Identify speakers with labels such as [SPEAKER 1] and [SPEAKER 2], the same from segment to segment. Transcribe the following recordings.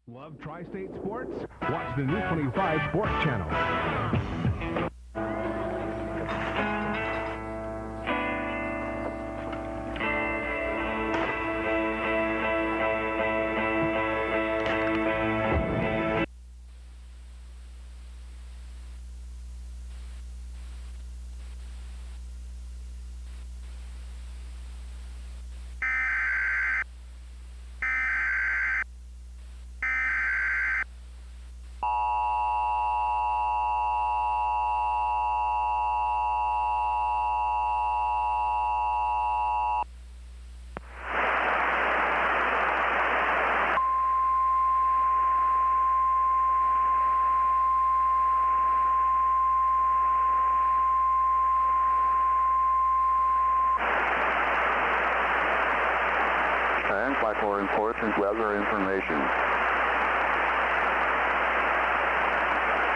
[SPEAKER 1] Love Tri-State Sports? Watch the new 25 Sports Channel.
[SPEAKER 2] Stand by for important weather information.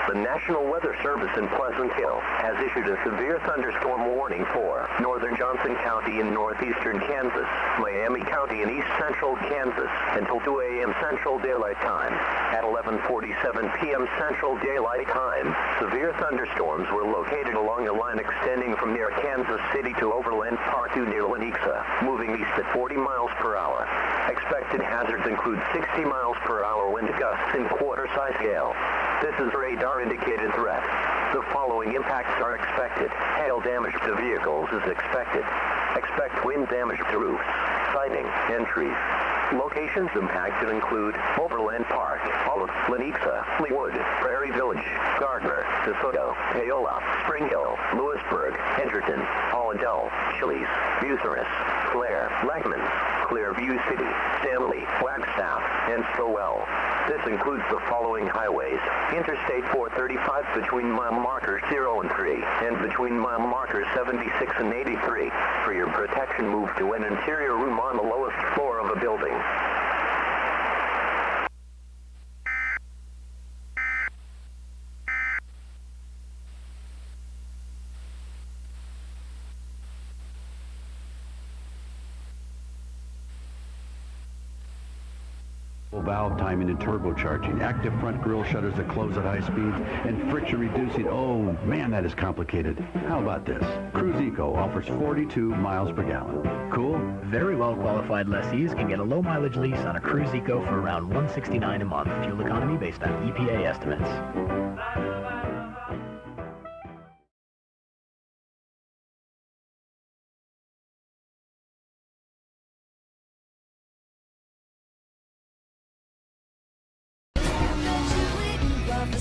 [SPEAKER 3] The National Weather Service in Pleasant Hill has issued a severe thunderstorm warning for northern Johnson County in northeastern Kansas, Miami County in east central Kansas until 2 a.m. Central Daylight Time. At 11:47 p.m. Central Daylight Time, severe thunderstorms were located along a line extending from near Kansas City to Overland Park to near Lenexa, moving east at 40 miles per hour. Expected hazards include 60 miles per hour wind gusts and quarter-size gale. This is radar-indicated threat. The following impacts are expected. Hail damage to vehicles is expected. Expect wind damage to roofs, siding, and trees. Locations impacted include Overland Park, Olive, Lenexa, Leewood, Prairie Village, Gardner, DeSoto, Paola, Spring Hill, Lewisburg, Edgerton, Hollandale, Chili's, Bucyrus, Clare, Lackmans, Clearview City, Stanley, Flagstaff, and Stowell. This includes the following highways: Interstate 435 between mile markers 0 and 3, and between mile markers 76 and 83. For your protection, move to an interior room on the lowest floor of a building.
[SPEAKER 4] Valve timing and turbocharging, active front grille shutters that close at high speeds, and friction reducing. Oh man, that is complicated. How about this? Cruise Eco offers 42 miles per gallon. Cool?
[SPEAKER 5] Very well qualified lessees can get a low mileage lease on a Cruise Eco for around $169 a month. Fuel economy based on EPA estimates.
[SPEAKER 6] The